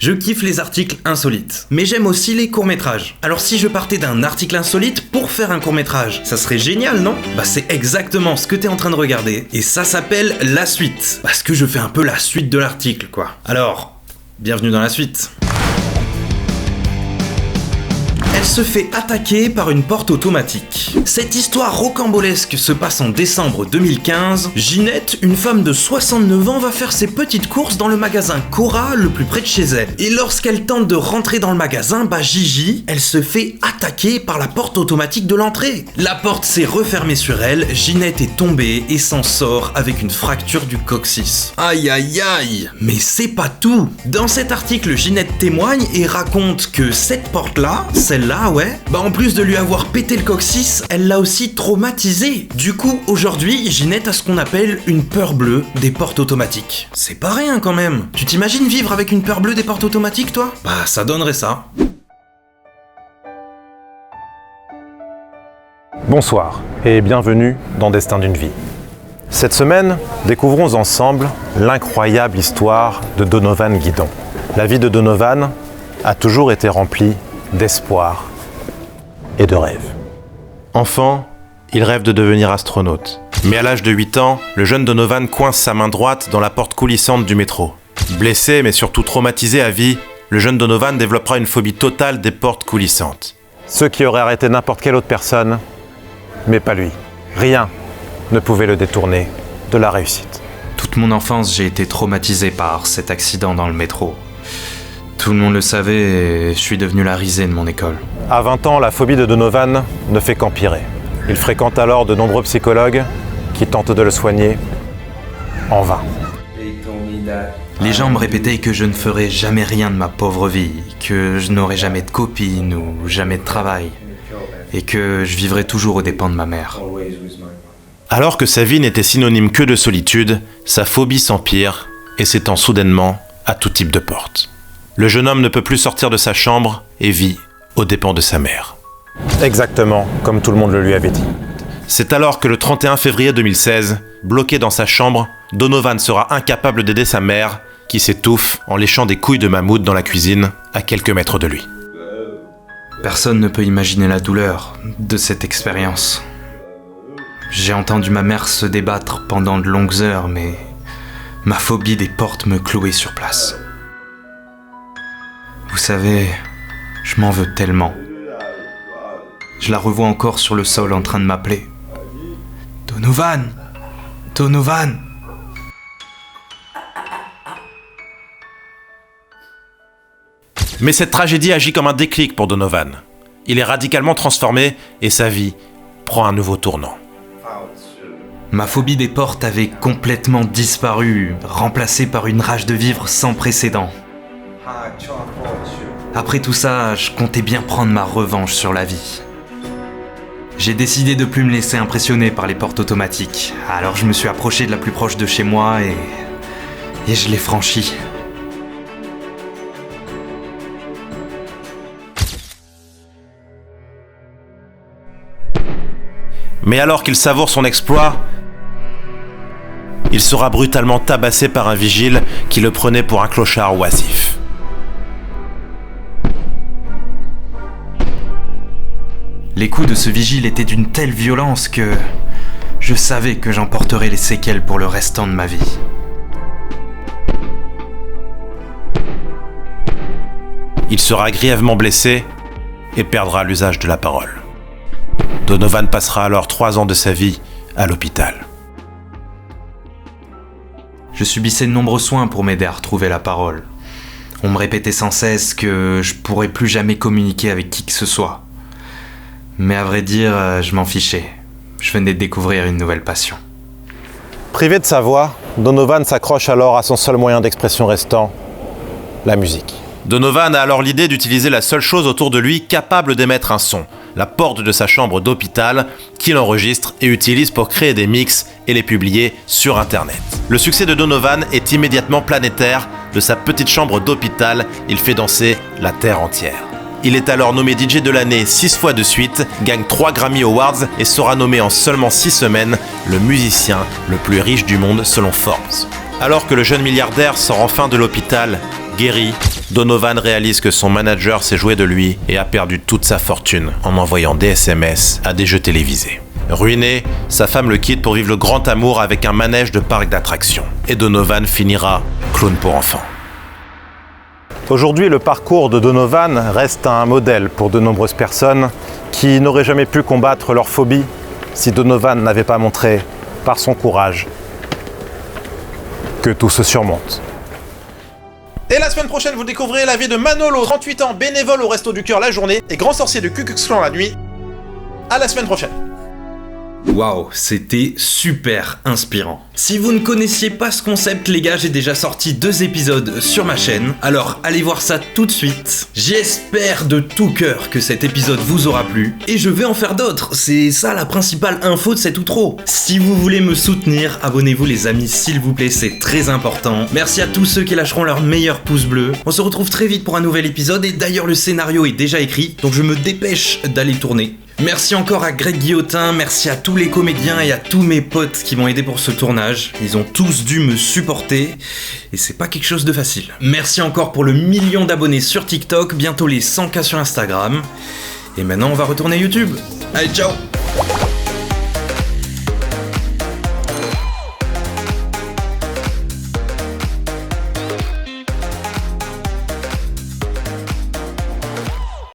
Je kiffe les articles insolites, mais j'aime aussi les courts-métrages. Alors si je partais d'un article insolite pour faire un court-métrage, ça serait génial, non? Bah c'est exactement ce que t'es en train de regarder, et ça s'appelle la suite. Parce que je fais un peu la suite de l'article, quoi. Alors, bienvenue dans la suite. Elle se fait attaquer par une porte automatique. Cette histoire rocambolesque se passe en décembre 2015. Ginette, une femme de 69 ans, va faire ses petites courses dans le magasin Cora le plus près de chez elle. Et lorsqu'elle tente de rentrer dans le magasin, Gigi, elle se fait attaquer par la porte automatique de l'entrée. La porte s'est refermée sur elle, Ginette est tombée et s'en sort avec une fracture du coccyx. Aïe aïe aïe! Mais c'est pas tout! Dans cet article, Ginette témoigne et raconte que cette porte-là, celle-là, ouais, en plus de lui avoir pété le coccyx, elle l'a aussi traumatisé. Du coup, aujourd'hui, Ginette a ce qu'on appelle une peur bleue des portes automatiques. C'est pas rien quand même. Tu t'imagines vivre avec une peur bleue des portes automatiques, toi? Ça donnerait ça. Bonsoir et bienvenue dans Destin d'une vie. Cette semaine, découvrons ensemble l'incroyable histoire de Donovan Guidon. La vie de Donovan a toujours été remplie d'espoir et de rêve. Enfant, il rêve de devenir astronaute. Mais à l'âge de 8 ans, le jeune Donovan coince sa main droite dans la porte coulissante du métro. Blessé mais surtout traumatisé à vie, le jeune Donovan développera une phobie totale des portes coulissantes. Ce qui aurait arrêté n'importe quelle autre personne, mais pas lui. Rien ne pouvait le détourner de la réussite. Toute mon enfance, j'ai été traumatisé par cet accident dans le métro. Tout le monde le savait et je suis devenu la risée de mon école. À 20 ans, la phobie de Donovan ne fait qu'empirer. Il fréquente alors de nombreux psychologues qui tentent de le soigner en vain. Les gens me répétaient que je ne ferais jamais rien de ma pauvre vie, que je n'aurais jamais de copine ou jamais de travail, et que je vivrais toujours aux dépens de ma mère. Alors que sa vie n'était synonyme que de solitude, sa phobie s'empire et s'étend soudainement à tout type de porte. Le jeune homme ne peut plus sortir de sa chambre et vit aux dépens de sa mère. Exactement comme tout le monde le lui avait dit. C'est alors que le 31 février 2016, bloqué dans sa chambre, Donovan sera incapable d'aider sa mère, qui s'étouffe en léchant des couilles de mammouth dans la cuisine, à quelques mètres de lui. Personne ne peut imaginer la douleur de cette expérience. J'ai entendu ma mère se débattre pendant de longues heures, mais ma phobie des portes me clouait sur place. Vous savez, je m'en veux tellement. Je la revois encore sur le sol en train de m'appeler. Donovan! Donovan! Mais cette tragédie agit comme un déclic pour Donovan. Il est radicalement transformé et sa vie prend un nouveau tournant. Ma phobie des portes avait complètement disparu, remplacée par une rage de vivre sans précédent. Après tout ça, je comptais bien prendre ma revanche sur la vie. J'ai décidé de plus me laisser impressionner par les portes automatiques. Alors je me suis approché de la plus proche de chez moi et je l'ai franchie. Mais alors qu'il savoure son exploit, il sera brutalement tabassé par un vigile qui le prenait pour un clochard oisif. Les coups de ce vigile étaient d'une telle violence que je savais que j'en porterais les séquelles pour le restant de ma vie. Il sera grièvement blessé et perdra l'usage de la parole. Donovan passera alors 3 ans de sa vie à l'hôpital. Je subissais de nombreux soins pour m'aider à retrouver la parole. On me répétait sans cesse que je pourrais plus jamais communiquer avec qui que ce soit. Mais à vrai dire, je m'en fichais. Je venais de découvrir une nouvelle passion. Privé de sa voix, Donovan s'accroche alors à son seul moyen d'expression restant, la musique. Donovan a alors l'idée d'utiliser la seule chose autour de lui capable d'émettre un son, la porte de sa chambre d'hôpital, qu'il enregistre et utilise pour créer des mix et les publier sur Internet. Le succès de Donovan est immédiatement planétaire. De sa petite chambre d'hôpital, il fait danser la terre entière. Il est alors nommé DJ de l'année 6 fois de suite, gagne 3 Grammy Awards et sera nommé en seulement 6 semaines le musicien le plus riche du monde selon Forbes. Alors que le jeune milliardaire sort enfin de l'hôpital, guéri, Donovan réalise que son manager s'est joué de lui et a perdu toute sa fortune en envoyant des SMS à des jeux télévisés. Ruiné, sa femme le quitte pour vivre le grand amour avec un manège de parc d'attractions. Et Donovan finira clown pour enfants. Aujourd'hui, le parcours de Donovan reste un modèle pour de nombreuses personnes qui n'auraient jamais pu combattre leur phobie si Donovan n'avait pas montré, par son courage, que tout se surmonte. Et la semaine prochaine, vous découvrirez la vie de Manolo, 38 ans, bénévole au Resto du Cœur la journée et grand sorcier de Ku Klux Klan la nuit. À la semaine prochaine. Waouh, c'était super inspirant. Si vous ne connaissiez pas ce concept, les gars, j'ai déjà sorti 2 épisodes sur ma chaîne, alors allez voir ça tout de suite. J'espère de tout cœur que cet épisode vous aura plu, et je vais en faire d'autres, c'est ça la principale info de cet outro. Si vous voulez me soutenir, abonnez-vous les amis, s'il vous plaît, c'est très important. Merci à tous ceux qui lâcheront leur meilleur pouce bleu. On se retrouve très vite pour un nouvel épisode, et d'ailleurs le scénario est déjà écrit, donc je me dépêche d'aller tourner. Merci encore à Greg Guillotin, merci à tous les comédiens et à tous mes potes qui m'ont aidé pour ce tournage. Ils ont tous dû me supporter et c'est pas quelque chose de facile. Merci encore pour le 1 million d'abonnés sur TikTok, bientôt les 100K sur Instagram. Et maintenant on va retourner YouTube. Allez, ciao!